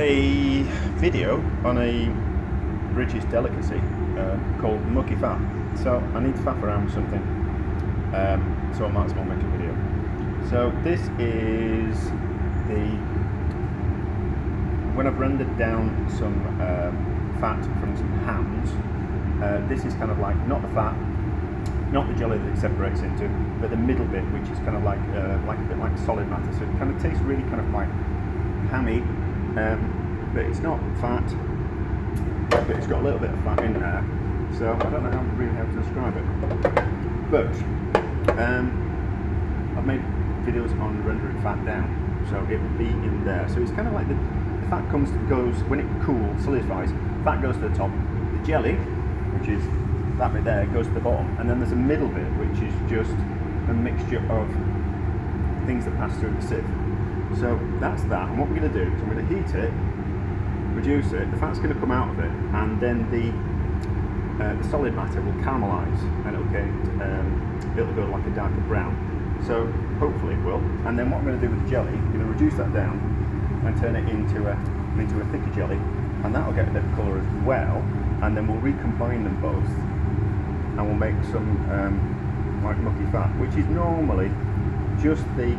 a video on a British delicacy called Mucky Fat. So I need to faff around with something, so I might as well make a video. So this is when I've rendered down some fat from some hams. This is kind of like not the fat, not the jelly that it separates into, but the middle bit, which is kind of like a bit like solid matter. So it kind of tastes really kind of like hammy, but it's not fat, but it's got a little bit of fat in there. So I don't know really how to describe it. But I've made videos on rendering fat down, so it will be in there. So it's kind of like the fat goes when it cools, solidifies. Fat goes to the top. The jelly, which is that bit there, goes to the bottom, and then there's a middle bit which is just a mixture of things that pass through the sieve. So that's that, and what we're going to do is I'm going to heat it, reduce it, the fat's going to come out of it, and then the solid matter will caramelise, and it'll go like a darker brown. So hopefully it will. And then what I'm going to do with the jelly, I'm going to reduce that down and turn it into a thicker jelly, and that'll get a bit of colour as well. And then we'll recombine them both, and we'll make some like mucky fat, which is normally just the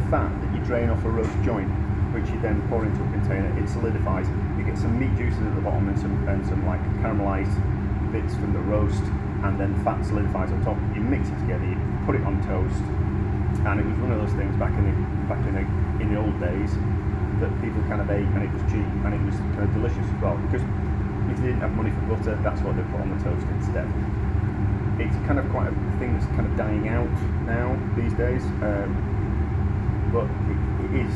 fat that you drain off a roast joint, which you then pour into a container. It solidifies. You get some meat juices at the bottom and some like caramelised bits from the roast, and then fat solidifies on top. You mix it together, you put it on toast, and it was one of those things back in the old days that people kind of ate, and it was cheap and it was kind of delicious as well, because if they didn't have money for butter, that's what they put on the toast instead. It's kind of quite a thing that's kind of dying out now these days, but it is.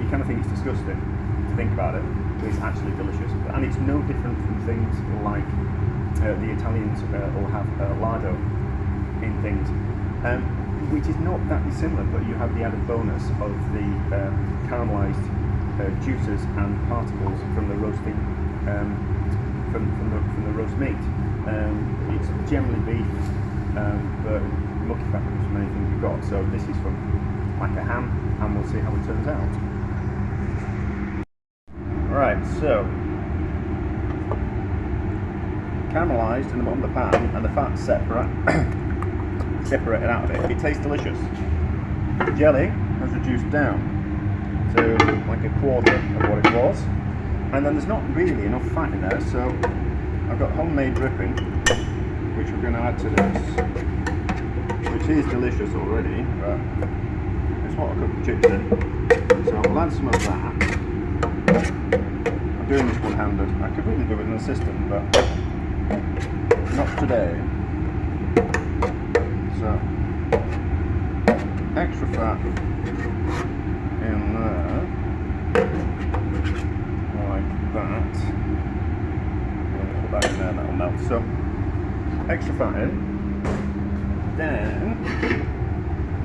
You kind of think it's disgusting to think about it, but it's actually delicious, and it's no different from things like the Italians will have lardo in things, which is not that dissimilar, but you have the added bonus of the caramelised juices and particles from the roasting, from the roast meat. It's generally beef, but mucky fat comes from anything you've got. So this is from like a ham, and we'll see how it turns out. Right, so caramelised in the bottom of the pan, and the fat separated out of it. It tastes delicious. The jelly has reduced down to like a quarter of what it was, and then there's not really enough fat in there, so I've got homemade dripping, which we're going to add to this, which is delicious already, but it's what I cook the chips in. So we'll add some of that. I'm doing this one-handed. I could really do it with an assistant, but not today. So, extra fat in there, like that. Put that in there, that'll melt. So, extra fat in. Then,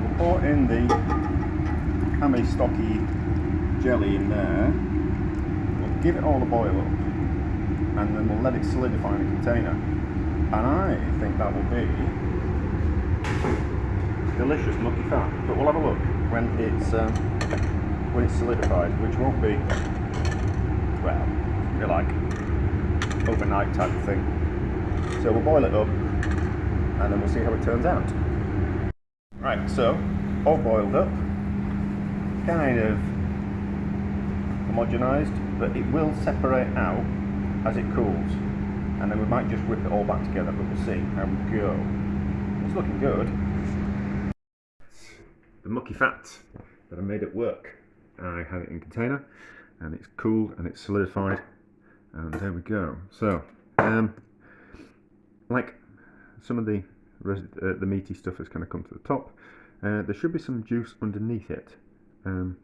we'll pour in the hammy, stocky jelly in there. We'll give it all a boil up, and then we'll let it solidify in a container. And I think that will be delicious mucky fat, but we'll have a look when it's solidified, which won't be, well, you're like overnight type of thing. So we'll boil it up, and then we'll see how it turns out. Right, so all boiled up, kind of homogenised, but it will separate out as it cools, and then we might just whip it all back together, but we'll see how we go. It's looking good. The mucky fat that I made at work. I had it in a container, and it's cooled and it's solidified, and there we go. So, like some of the meaty stuff has kind of come to the top. There should be some juice underneath it. You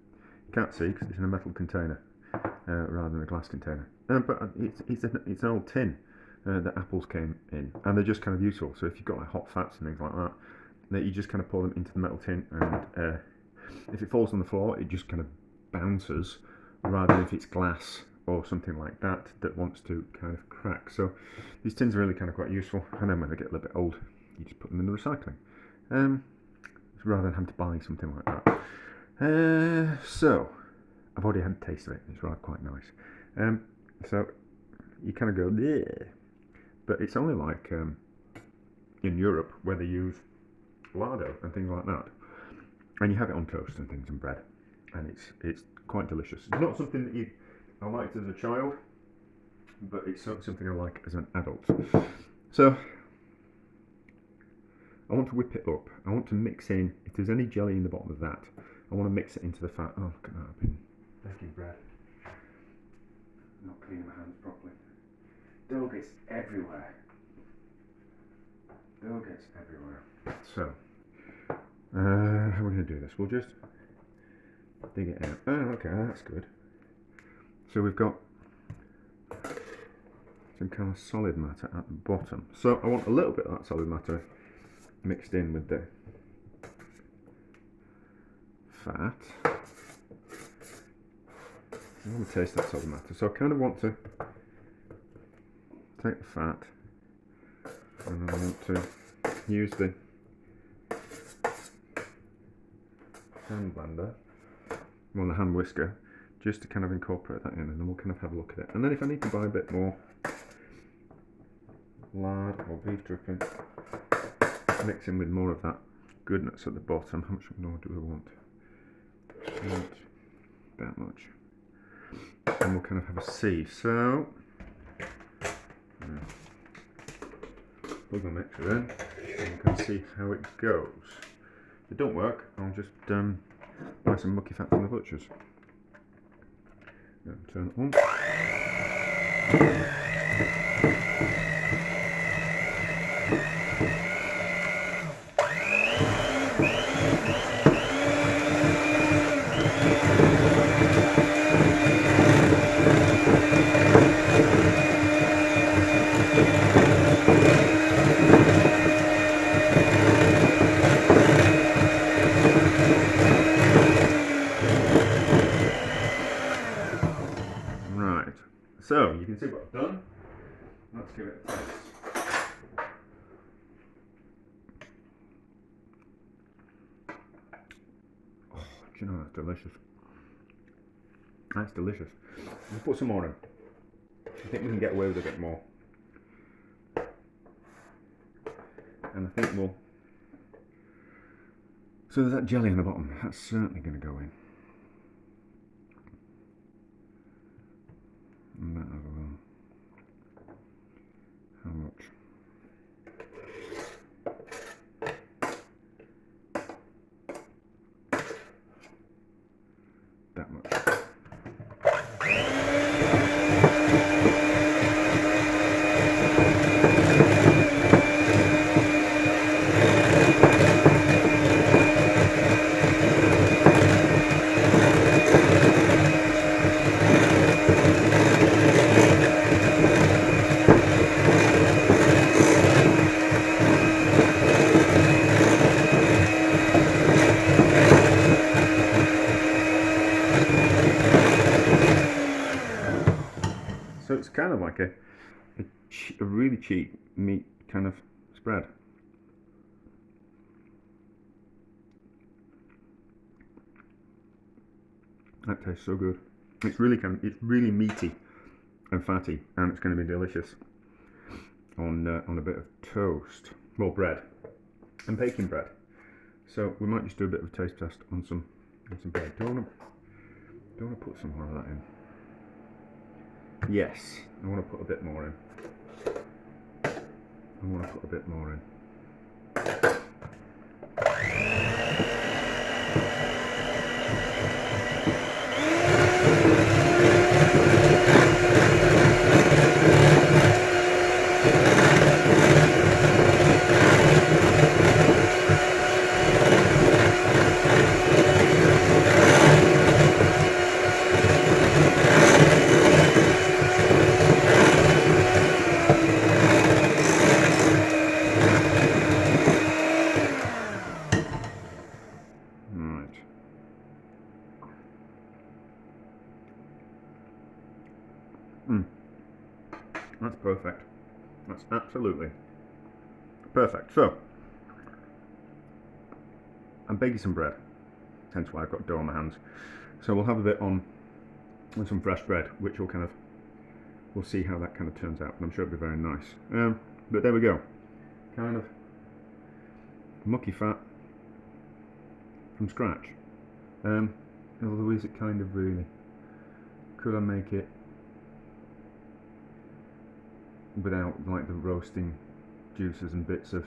can't see because it's in a metal container rather than a glass container. But it's an old tin that apples came in, and they're just kind of useful. So if you've got like hot fats and things like that, you just kind of pour them into the metal tin, and if it falls on the floor, it just kind of bounces, rather than if it's glass or something like that that wants to kind of crack. So these tins are really kind of quite useful, and then when they get a little bit old, you just put them in the recycling, rather than having to buy something like that. So, I've already had a taste of it. It's right, quite nice. So, you kind of go, yeah, but it's only like in Europe where they use lardo and things like that, and you have it on toast and things and bread, and it's quite delicious. It's not something that I liked as a child, but it's something I like as an adult. So, I want to whip it up. I want to mix in, if there's any jelly in the bottom of that, I want to mix it into the fat. Oh, look at that, I've been baking bread. Not cleaning my hands properly. Dough gets everywhere. Dough gets everywhere. So, how are we going to do this? We'll just dig it out. Oh, okay, that's good. So we've got some kind of solid matter at the bottom. So I want a little bit of that solid matter mixed in with the fat. I want to taste that solid matter, so I kind of want to take the fat and I want to use the hand blender, well, the hand whisker, just to kind of incorporate that in, and then we'll kind of have a look at it. And then if I need to buy a bit more lard or beef dripping, mix in with more of that goodness at the bottom. How much more do we want? Not that much. And we'll kind of have a see. So, plug my mixer in, and we can see how it goes. If it don't work, I'll just buy some Mucky Fat from the butchers. Turn it on. Right, so you can see what I've done. Let's give it a taste. Oh, do you know, that's delicious. That's delicious. We'll put some more in. I think we can get away with a bit more. And I think we'll... So there's that jelly in the bottom. That's certainly going to go in. And that as well. How much? That much. So it's kind of like a really cheap meat kind of spread. That tastes so good. It's really meaty and fatty, and it's going to be delicious on a bit of toast, well, bread and baking bread. So we might just do a bit of a taste test on some bread. Don't want to put some more of that in. Yes, I want to put a bit more in. I want to put a bit more in. That's perfect. That's absolutely perfect. So, I'm baking some bread. hence why I've got dough on my hands. So we'll have a bit on some fresh bread, which will kind of, we'll see how that kind of turns out, and I'm sure it'll be very nice. But there we go, kind of mucky fat from scratch. Although is it kind of really, could I make it without like the roasting juices and bits of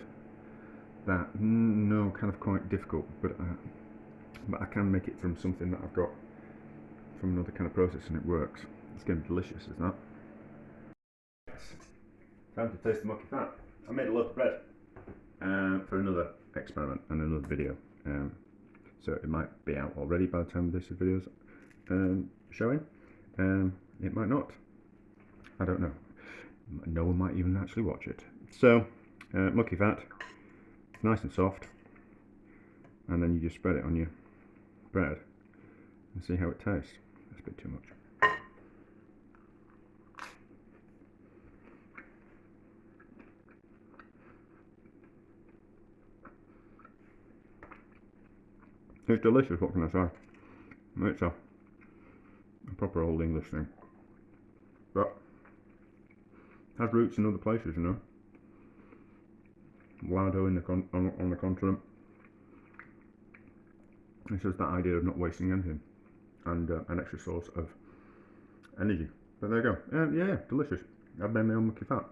that? No, kind of quite difficult, but I can make it from something that I've got from another kind of process, and it works. It's going to be delicious, isn't that? Time to taste the mucky fat. I made a loaf of bread for another experiment and another video, so it might be out already by the time this video's showing. It might not. I don't know. No one might even actually watch it. So, mucky fat, nice and soft, and then you just spread it on your bread and see how it tastes. That's a bit too much. It's delicious, what can I say? It's a proper old English thing, but has roots in other places, you know. Lardo in the on the continent. It's just that idea of not wasting anything, and an extra source of energy. But there you go. Yeah, delicious. I've made my own mucky fat.